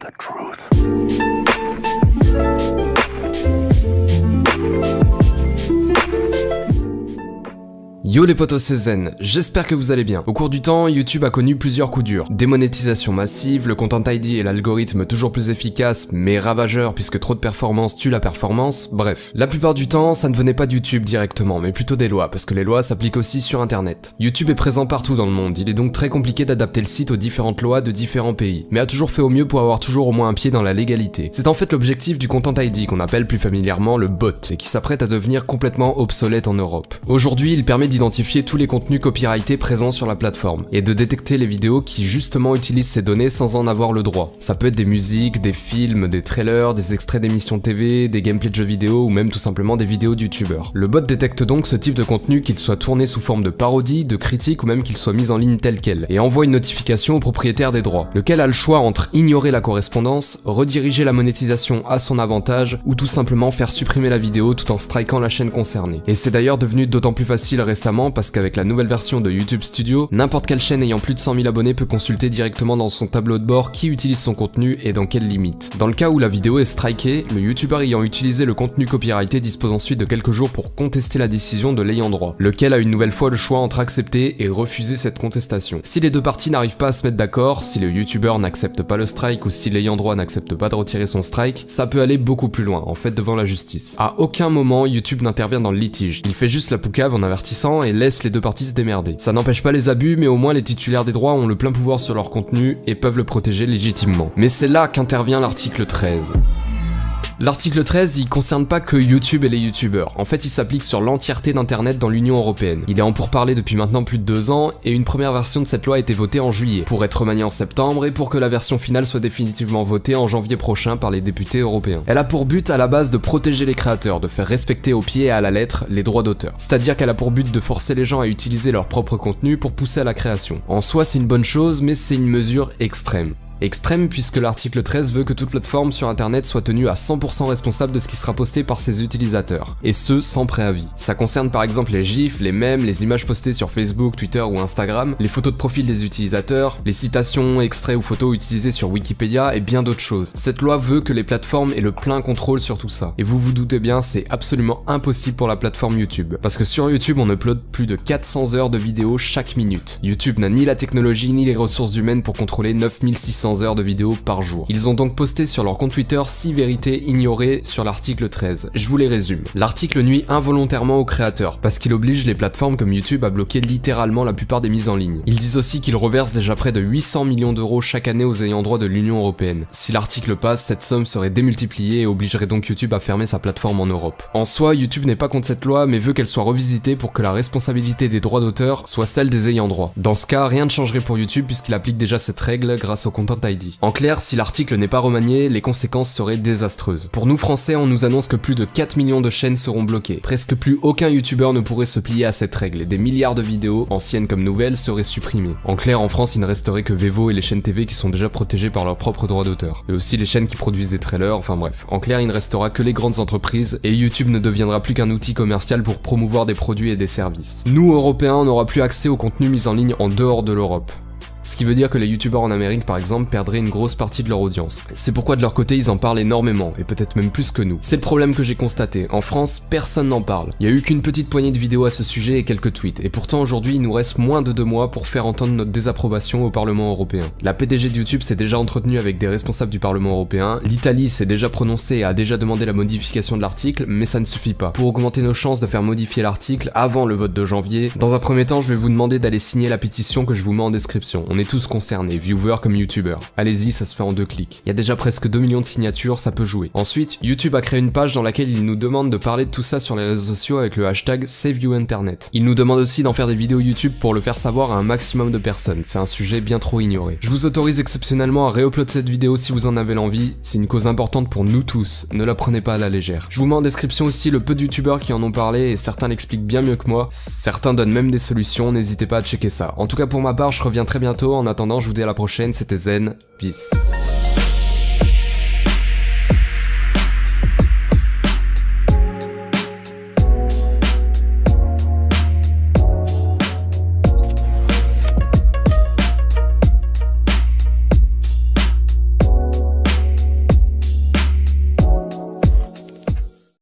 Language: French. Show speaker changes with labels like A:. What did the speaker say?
A: the truth.
B: Yo les potos, c'est Zen, j'espère que vous allez bien. Au cours du temps, YouTube a connu plusieurs coups durs. Démonétisation massive, le Content ID et l'algorithme toujours plus efficace mais ravageur puisque trop de performance tue la performance, bref. La plupart du temps, ça ne venait pas de YouTube directement, mais plutôt des lois, parce que les lois s'appliquent aussi sur internet. YouTube est présent partout dans le monde, il est donc très compliqué d'adapter le site aux différentes lois de différents pays, mais a toujours fait au mieux pour avoir toujours au moins un pied dans la légalité. C'est en fait l'objectif du Content ID qu'on appelle plus familièrement le bot, et qui s'apprête à devenir complètement obsolète en Europe. Aujourd'hui, il permet d'identifier tous les contenus copyrightés présents sur la plateforme et de détecter les vidéos qui justement utilisent ces données sans en avoir le droit. Ça peut être des musiques, des films, des trailers, des extraits d'émissions TV, des gameplays de jeux vidéo ou même tout simplement des vidéos de youtubeurs. Le bot détecte donc ce type de contenu, qu'il soit tourné sous forme de parodie, de critique ou même qu'il soit mis en ligne tel quel, et envoie une notification au propriétaire des droits, lequel a le choix entre ignorer la correspondance, rediriger la monétisation à son avantage ou tout simplement faire supprimer la vidéo tout en strikant la chaîne concernée. Et c'est d'ailleurs devenu d'autant plus facile récemment parce qu'avec la nouvelle version de YouTube Studio, n'importe quelle chaîne ayant plus de 100 000 abonnés peut consulter directement dans son tableau de bord qui utilise son contenu et dans quelles limites. Dans le cas où la vidéo est strikée, le youtubeur ayant utilisé le contenu copyrighté dispose ensuite de quelques jours pour contester la décision de l'ayant droit, lequel a une nouvelle fois le choix entre accepter et refuser cette contestation. Si les deux parties n'arrivent pas à se mettre d'accord, si le youtubeur n'accepte pas le strike ou si l'ayant droit n'accepte pas de retirer son strike, ça peut aller beaucoup plus loin, en fait devant la justice. À aucun moment YouTube n'intervient dans le litige, il fait juste la poucave en avertissant et laisse les deux parties se démerder. Ça n'empêche pas les abus, mais au moins les titulaires des droits ont le plein pouvoir sur leur contenu et peuvent le protéger légitimement. Mais c'est là qu'intervient l'article 13. L'article 13, il concerne pas que YouTube et les youtubeurs. En fait, il s'applique sur l'entièreté d'internet dans l'Union Européenne. Il est en pourparlers depuis maintenant plus de 2 ans, et une première version de cette loi a été votée en juillet, pour être remaniée en septembre, et pour que la version finale soit définitivement votée en janvier prochain par les députés européens. Elle a pour but à la base de protéger les créateurs, de faire respecter au pied et à la lettre les droits d'auteur. C'est-à-dire qu'elle a pour but de forcer les gens à utiliser leur propre contenu pour pousser à la création. En soi, c'est une bonne chose, mais c'est une mesure extrême. Extrême puisque l'article 13 veut que toute plateforme sur internet soit tenue à 100% responsable de ce qui sera posté par ses utilisateurs, et ce sans préavis. Ça concerne par exemple les gifs, les mèmes, les images postées sur Facebook, Twitter ou Instagram, les photos de profil des utilisateurs, les citations, extraits ou photos utilisées sur Wikipédia et bien d'autres choses. Cette loi veut que les plateformes aient le plein contrôle sur tout ça. Et vous vous doutez bien, c'est absolument impossible pour la plateforme YouTube. Parce que sur YouTube, on upload plus de 400 heures de vidéos chaque minute. YouTube n'a ni la technologie ni les ressources humaines pour contrôler 9600 heures de vidéos par jour. Ils ont donc posté sur leur compte Twitter 6 vérités ignorées sur l'article 13. Je vous les résume. L'article nuit involontairement aux créateurs, parce qu'il oblige les plateformes comme YouTube à bloquer littéralement la plupart des mises en ligne. Ils disent aussi qu'ils reversent déjà près de 800 millions d'euros chaque année aux ayants droit de l'Union Européenne. Si l'article passe, cette somme serait démultipliée et obligerait donc YouTube à fermer sa plateforme en Europe. En soi, YouTube n'est pas contre cette loi, mais veut qu'elle soit revisitée pour que la responsabilité des droits d'auteur soit celle des ayants droit. Dans ce cas, rien ne changerait pour YouTube puisqu'il applique déjà cette règle grâce au Content ID. En clair, si l'article n'est pas remanié, les conséquences seraient désastreuses. Pour nous Français, on nous annonce que plus de 4 millions de chaînes seront bloquées. Presque plus aucun youtubeur ne pourrait se plier à cette règle et des milliards de vidéos, anciennes comme nouvelles, seraient supprimées. En clair, en France, il ne resterait que Vevo et les chaînes TV qui sont déjà protégées par leurs propres droits d'auteur. Et aussi les chaînes qui produisent des trailers, enfin bref. En clair, il ne restera que les grandes entreprises et YouTube ne deviendra plus qu'un outil commercial pour promouvoir des produits et des services. Nous, Européens, on n'aura plus accès au contenu mis en ligne en dehors de l'Europe. Ce qui veut dire que les youtubeurs en Amérique par exemple perdraient une grosse partie de leur audience. C'est pourquoi de leur côté ils en parlent énormément, et peut-être même plus que nous. C'est le problème que j'ai constaté. En France, personne n'en parle. Il y a eu qu'une petite poignée de vidéos à ce sujet et quelques tweets, et pourtant aujourd'hui il nous reste moins de 2 mois pour faire entendre notre désapprobation au Parlement européen. La PDG de YouTube s'est déjà entretenue avec des responsables du Parlement européen, l'Italie s'est déjà prononcée et a déjà demandé la modification de l'article, mais ça ne suffit pas. Pour augmenter nos chances de faire modifier l'article avant le vote de janvier, dans un premier temps je vais vous demander d'aller signer la pétition que je vous mets en description. On est tous concernés, viewers comme youtubeurs. Allez-y, ça se fait en 2 clics. Il y a déjà presque 2 millions de signatures, ça peut jouer. Ensuite, YouTube a créé une page dans laquelle il nous demande de parler de tout ça sur les réseaux sociaux avec le hashtag SaveYouInternet. Il nous demande aussi d'en faire des vidéos YouTube pour le faire savoir à un maximum de personnes. C'est un sujet bien trop ignoré. Je vous autorise exceptionnellement à réuploader cette vidéo si vous en avez l'envie. C'est une cause importante pour nous tous. Ne la prenez pas à la légère. Je vous mets en description aussi le peu de youtubeurs qui en ont parlé et certains l'expliquent bien mieux que moi. Certains donnent même des solutions, n'hésitez pas à checker ça. En tout cas pour ma part, je reviens très bientôt. En attendant, je vous dis à la prochaine, c'était Zen, peace.